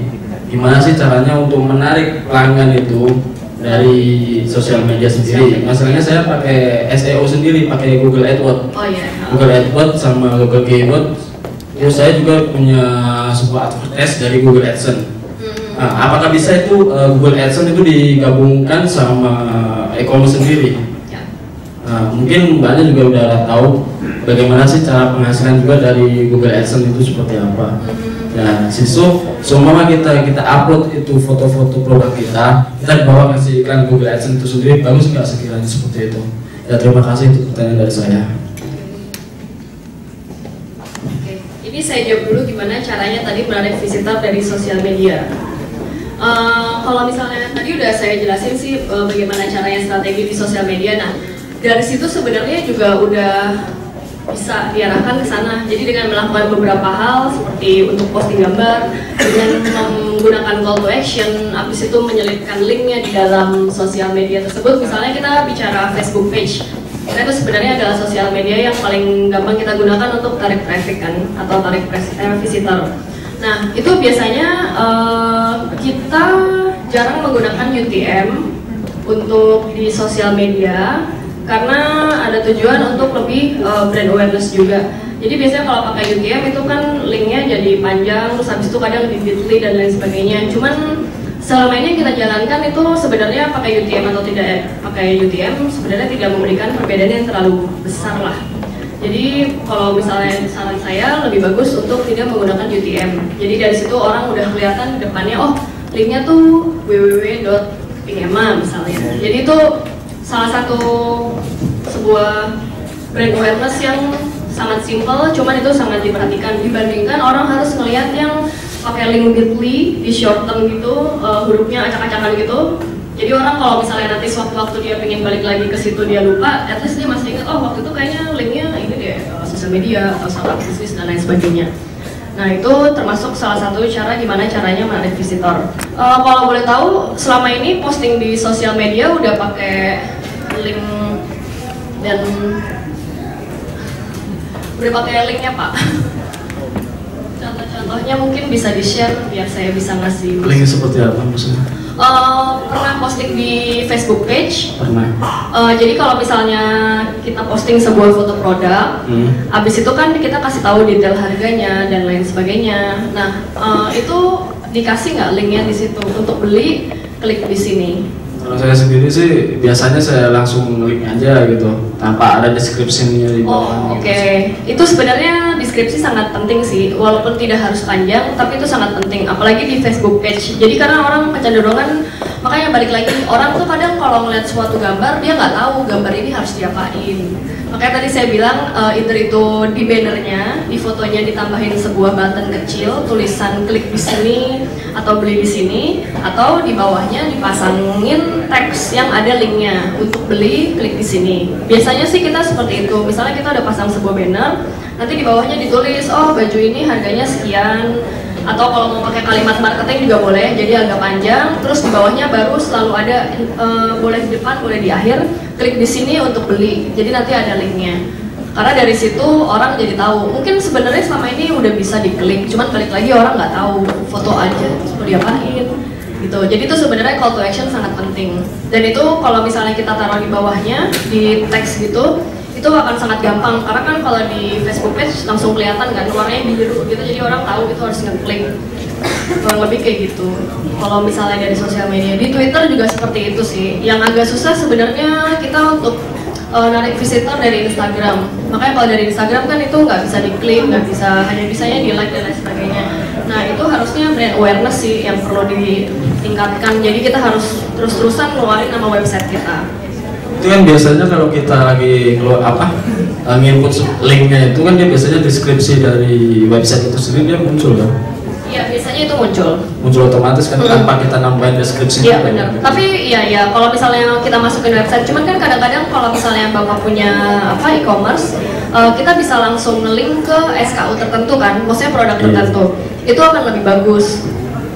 S5: gimana sih caranya untuk menarik pelanggan itu dari sosial media sendiri. Masalahnya saya pakai SEO sendiri, pakai Google AdWords.
S2: Oh iya.
S5: Google AdWords sama Google Keywords. Terus saya juga punya sebuah advertise dari Google AdSense. Nah, apakah bisa itu Google AdSense itu digabungkan sama e-commerce sendiri?
S2: Ya.
S5: Nah, mungkin Mbaknya juga udah tahu bagaimana sih cara penghasilan juga dari Google AdSense itu seperti apa. Nah, semua kita upload itu foto-foto produk kita bawa ngasih iklan Google AdSense itu sendiri, bagus nggak sekiranya seperti itu? Ya, terima kasih, itu pertanyaan dari saya.
S2: Oke, ini saya jawab dulu gimana caranya tadi menarik visitor dari sosial media. Kalau misalnya tadi udah saya jelasin sih bagaimana caranya strategi di sosial media. Nah, dari situ sebenarnya juga udah bisa diarahkan ke sana. Jadi dengan melakukan beberapa hal seperti untuk posting gambar, dengan menggunakan call to action, habis itu menyelipkan linknya di dalam sosial media tersebut. Misalnya kita bicara Facebook page, karena itu sebenarnya adalah sosial media yang paling gampang kita gunakan untuk tarik traffic kan, atau tarik visitor. Nah itu biasanya kita jarang menggunakan UTM untuk di sosial media, karena ada tujuan untuk lebih brand awareness juga. Jadi biasanya kalau pakai UTM itu kan linknya jadi panjang, terus habis itu kadang di bit.ly dan lain sebagainya. Cuman selama ini kita jalankan itu sebenarnya pakai UTM atau tidak pakai UTM sebenarnya tidak memberikan perbedaan yang terlalu besar lah. Jadi kalau misalnya saran saya lebih bagus untuk tidak menggunakan UTM. Jadi dari situ orang udah kelihatan di depannya, oh linknya tuh www.pinkema misalnya. Jadi itu salah satu sebuah brand awareness yang sangat simple, cuman itu sangat diperhatikan dibandingkan orang harus ngelihat yang pakai link bit.ly di short term gitu, hurufnya acak-acakan gitu. Jadi orang kalau misalnya nanti sewaktu-waktu dia pengen balik lagi ke situ dia lupa, at least dia masih ingat, oh waktu itu kayaknya linknya ini deh, sosial media atau salah bisnis dan lain sebagainya. Nah itu termasuk salah satu cara gimana caranya menarik visitor. Kalau boleh tahu, selama ini posting di sosial media udah pakai link dan udah pakai linknya Pak. Contoh-contohnya mungkin bisa di-share biar saya bisa ngasih.
S5: Link seperti apa maksudnya?
S2: Pernah posting di Facebook page.
S5: Pernah.
S2: Jadi kalau misalnya kita posting sebuah foto produk, abis itu kan kita kasih tahu detail harganya dan lain sebagainya. Nah itu dikasih nggak linknya di situ untuk beli, klik di sini.
S5: Kalau saya sendiri sih biasanya saya langsung link aja gitu tanpa ada deskripsinya di bawah.
S2: Oh, oke. Itu sebenarnya deskripsi sangat penting sih, walaupun tidak harus panjang, tapi itu sangat penting, apalagi di Facebook page. Jadi karena orang kecenderungan, makanya balik lagi, orang tuh kadang kalau ngeliat suatu gambar dia nggak tahu gambar ini harus diapain. Makanya tadi saya bilang either itu di bannernya, di fotonya ditambahin sebuah button kecil, tulisan klik di sini atau beli di sini, atau di bawahnya dipasangin teks yang ada linknya untuk beli, klik di sini. Biasanya sih kita seperti itu. Misalnya kita udah pasang sebuah banner, nanti di bawahnya ditulis, oh baju ini harganya sekian. Atau kalau mau pakai kalimat marketing juga boleh, jadi agak panjang. Terus di bawahnya baru selalu ada boleh di depan, boleh di akhir. Klik di sini untuk beli. Jadi nanti ada linknya. Karena dari situ orang jadi tahu. Mungkin sebenarnya selama ini udah bisa diklik, cuman klik lagi orang nggak tahu, foto aja terus mau diapain gitu. Jadi itu sebenarnya call to action sangat penting. Dan itu kalau misalnya kita taruh di bawahnya di teks gitu, itu akan sangat gampang. Karena kan kalau di Facebook page langsung kelihatan kan warnanya biru gitu, jadi orang tahu itu harus ngeklik. Kurang lebih kayak gitu. Kalau misalnya dari sosial media, di Twitter juga seperti itu sih. Yang agak susah sebenarnya kita untuk narik visitor dari Instagram. Makanya kalau dari Instagram kan itu nggak bisa diklik, nggak bisa, hanya bisanya di like dan lain sebagainya. Nah itu harusnya brand awareness sih yang perlu ditingkatkan. Jadi kita harus terus-terusan ngeluarin nama website kita.
S5: Itu kan biasanya kalau kita lagi keluar nginput linknya itu kan dia biasanya deskripsi dari website itu sendiri dia muncul kan?
S2: Iya biasanya itu muncul
S5: otomatis kan tanpa kita nambahin deskripsi.
S2: Iya benar. Tapi ya kalau misalnya kita masukin website, cuman kan kadang-kadang kalau misalnya bapak punya e-commerce, kita bisa langsung nge-link ke SKU tertentu kan, maksudnya produk tertentu. Itu akan lebih bagus.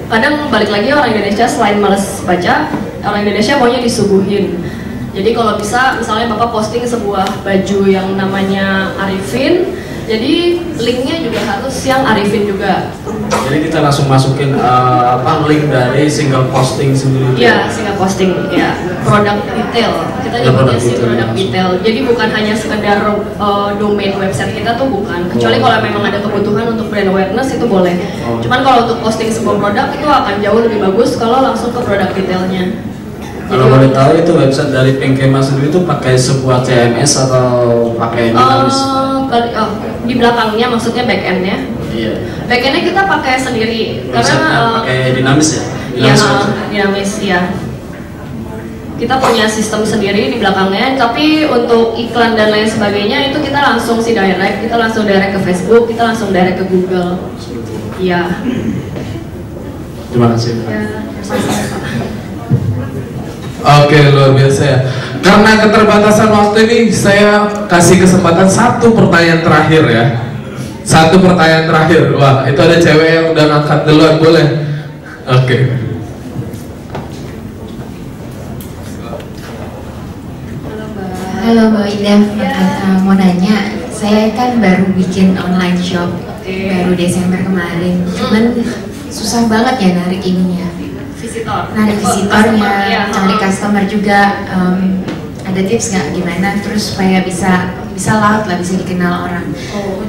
S2: Kadang balik lagi orang Indonesia selain males baca, orang Indonesia maunya disuguhin. Jadi kalau bisa, misalnya bapak posting sebuah baju yang namanya Arifin, jadi linknya juga harus yang Arifin juga.
S5: Jadi kita langsung masukin link dari single posting sendiri.
S2: Iya, single posting, ya. Produk detail. Kita nyebutnya sih produk detail. Jadi bukan hanya sekedar domain website kita tuh bukan. Kecuali kalau memang ada kebutuhan untuk brand awareness itu boleh. Cuman kalau untuk posting sebuah produk itu akan jauh lebih bagus kalau langsung ke produk detailnya.
S5: Kalau boleh tahu itu website dari Pinkema sendiri itu pakai sebuah CMS atau pakai dinamis?
S2: Di belakangnya maksudnya backendnya.
S5: Iya.
S2: Backendnya kita pakai sendiri karena
S5: pakai dinamis ya.
S2: Dinamis ya. Kita punya sistem sendiri di belakangnya. Tapi untuk iklan dan lain sebagainya itu kita langsung direct. Kita langsung direct ke Facebook. Kita langsung direct ke Google. Iya.
S5: Terima kasih.
S2: Ya,
S1: Oke, luar biasa ya. Karena keterbatasan waktu ini, saya kasih kesempatan satu pertanyaan terakhir ya. Satu pertanyaan terakhir. Wah, itu ada cewek yang udah ngangkat duluan, boleh? Oke.
S6: Halo Mbak Ida, mau nanya, saya kan baru bikin online shop, baru Desember kemarin, cuman susah banget ya narik ininya, narik visitornya, cari customer juga. Ada tips nggak gimana terus supaya bisa laut lah, bisa dikenal orang?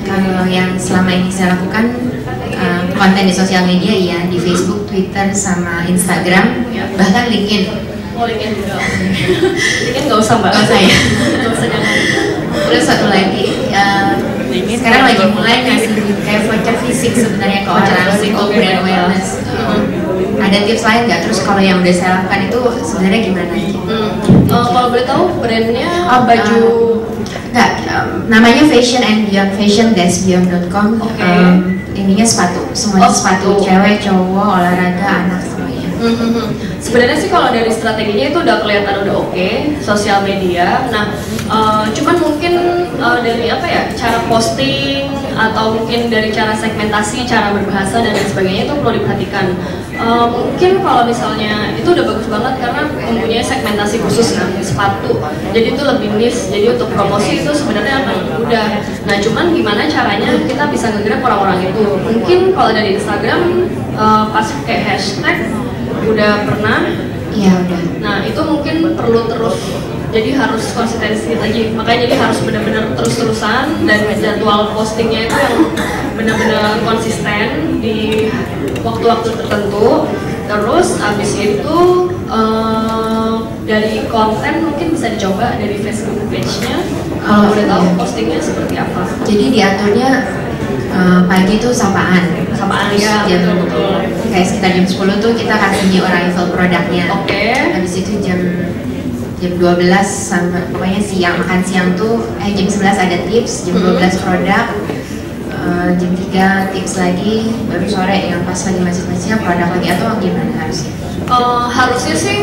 S6: Kalau yang selama ini saya lakukan konten di sosial media ya, di Facebook, Twitter, sama Instagram, bahkan LinkedIn.
S2: Oh, LinkedIn juga. LinkedIn nggak usah mbak.
S6: Nggak usah ya.
S2: Nggak usah, jangan.
S6: Terus satu lagi, sekarang lagi mulai ngasih kayak voucher fisik sebenarnya ke orang untuk brand awareness. Ada tips lain nggak? Terus kalau yang udah saya lakukan itu sebenarnya gimana?
S2: Kalau boleh tahu brandnya baju?
S6: Nggak, namanya Fashion and Beyond, fashion-beyond.com. Ininya sepatu, semuanya sepatu, cewek, cowok, olahraga, anak semuanya.
S2: Sebenarnya sih kalau dari strateginya itu udah kelihatan udah oke, sosial media. Nah, cuman mungkin dari apa ya, cara posting atau mungkin dari cara segmentasi, cara berbahasa dan lain sebagainya itu perlu diperhatikan. Mungkin kalau misalnya itu udah bagus banget karena mempunyai segmentasi khusus kan, sepatu. Jadi itu lebih niche. Jadi untuk promosi itu sebenarnya akan mudah. Nah, cuman gimana caranya kita bisa nge-grab orang-orang itu? Mungkin kalau dari Instagram pas kayak hashtag udah pernah?
S6: Iya udah.
S2: Nah itu mungkin perlu terus, jadi harus konsistensi lagi. Makanya jadi harus benar-benar terus-terusan dan jadwal postingnya itu yang benar-benar konsisten di waktu-waktu tertentu. Terus abis itu dari konten mungkin bisa dicoba dari Facebook page-nya. Kalau udah tahu postingnya seperti apa.
S6: Jadi diaturnya pagi itu sapaan
S2: Ya,
S6: jam
S2: betul.
S6: kayak sekitar jam 10 tuh kita kasih new arrival produknya. Habis itu jam 12 sama pokoknya siang, makan siang tuh jam 11 ada tips, jam 12 produk, jam 3 tips lagi, baru sore yang pas lagi masih produk lagi, atau gimana harusnya?
S2: Harusnya sih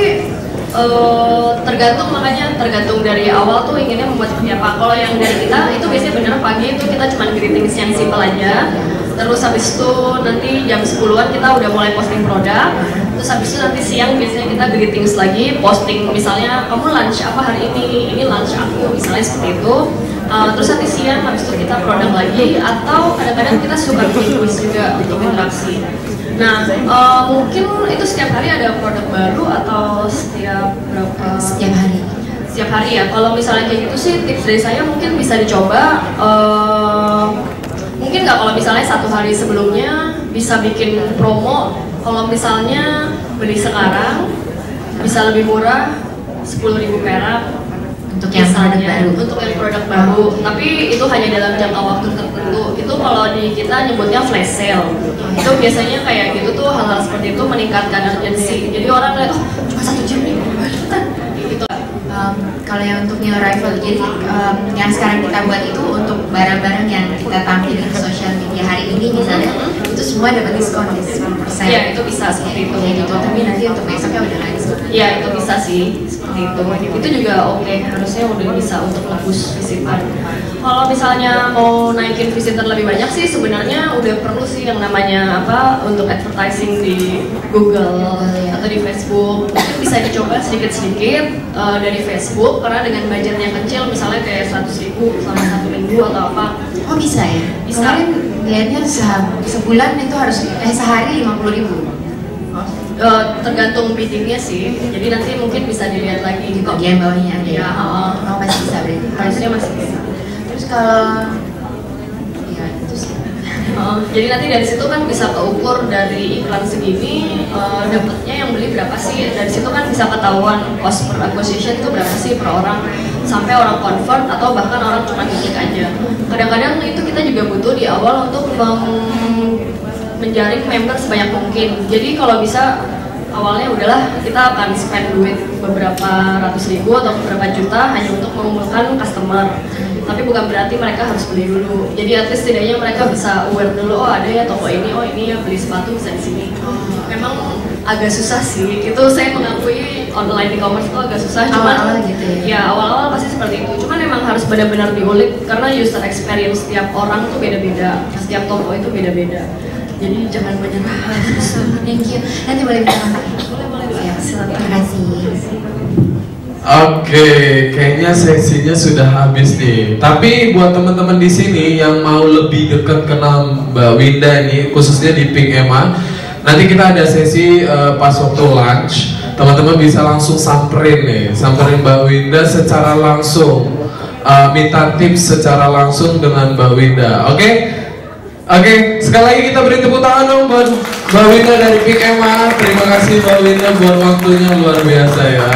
S2: tergantung, makanya tergantung dari awal tuh inginnya membuat seperti apa. Kalau yang dari kita itu biasanya bener pagi itu kita cuma greetings yang simple aja. Terus habis itu nanti jam 10-an kita udah mulai posting produk. Terus habis itu nanti siang biasanya kita greetings lagi, posting misalnya kamu lunch apa hari ini lunch aku, misalnya seperti itu. Terus nanti siang habis itu kita produk lagi, atau kadang-kadang kita suka bikin quiz juga untuk interaksi. Nah, mungkin itu setiap hari ada produk baru atau setiap berapa?
S6: Setiap hari.
S2: Setiap hari ya. Kalau misalnya kayak gitu sih tips dari saya mungkin bisa dicoba. Mungkin nggak kalau misalnya satu hari sebelumnya bisa bikin promo. Kalau misalnya beli sekarang bisa lebih murah 10.000 perak.
S6: Untuk yang produk baru.
S2: Untuk yang produk baru, tapi itu hanya dalam jangka waktu tertentu. Itu kalau di kita nyebutnya flash sale. Itu biasanya kayak gitu tuh, hal-hal seperti itu meningkatkan urgency. Jadi orang lihat, oh cuma 1 jam nih, gitu.
S6: Kalau yang untuk new arrival, jadi yang sekarang kita buat itu untuk barang-barang yang kita tampilkan di sosial media hari ini misalnya, itu semua dapat diskon 10%.
S2: Ya itu bisa seperti itu.
S6: Ya gitu, tapi nanti untuk besoknya udah nggak diskon.
S2: Ya itu bisa sih seperti itu. Itu juga oke, harusnya udah bisa untuk nebus visitor. Kalau misalnya mau naikin visitor lebih banyak sih sebenarnya udah perlu sih yang namanya apa untuk advertising di Google atau di Facebook. Itu bisa dicoba sedikit-sedikit dari Facebook, karena dengan budget yang kecil misalnya kayak 100.000 selama 1 minggu atau apa.
S6: Oh bisa ya?
S2: Bisa.
S6: Kemarin lihatnya sebulan itu harus sehari 50.000.
S2: Tergantung biddingnya sih, jadi nanti mungkin bisa dilihat lagi
S6: Di bagian bawahnya ada
S2: ya.
S6: Oh masih bisa berarti.
S2: Harusnya masih bisa.
S6: Terus kalau ya itu sih.
S2: Jadi nanti dari situ kan bisa keukur dari iklan segini dapatnya yang beli berapa sih. Dari situ kan bisa ketahuan cost per acquisition itu berapa sih per orang, sampai orang convert atau bahkan orang cuma klik aja. Kadang-kadang itu kita juga butuh di awal untuk menjaring member sebanyak mungkin. Jadi kalau bisa awalnya udahlah kita akan spend duit beberapa ratus ribu atau beberapa juta hanya untuk mengumpulkan customer. Tapi bukan berarti mereka harus beli dulu. Jadi at least setidaknya mereka bisa aware dulu, oh ada ya toko ini, oh ini ya beli sepatu bisa di sini. Memang agak susah sih. Itu saya mengakui online e-commerce itu agak susah. Cuman
S6: Awal-awal gitu ya?
S2: awal-awal pasti seperti itu. Cuman memang harus benar-benar diulik karena user experience setiap orang tuh beda-beda. Setiap toko itu beda-beda. Jadi jangan menyerah.
S6: Thank you. Nanti boleh bilang apa?
S2: Boleh.
S6: Siap, terima kasih.
S1: Oke, kayaknya sesinya sudah habis nih. Tapi buat teman-teman di sini yang mau lebih dekat kenal Mbak Winda ini, khususnya di Pink Emma, nanti kita ada sesi pas waktu lunch. Teman-teman bisa langsung samperin Mbak Winda secara langsung, minta tips secara langsung dengan Mbak Winda. Oke, sekali lagi kita beri tepuk tangan dong buat Mbak Winda dari Pink Emma. Terima kasih Mbak Winda buat waktunya luar biasa ya.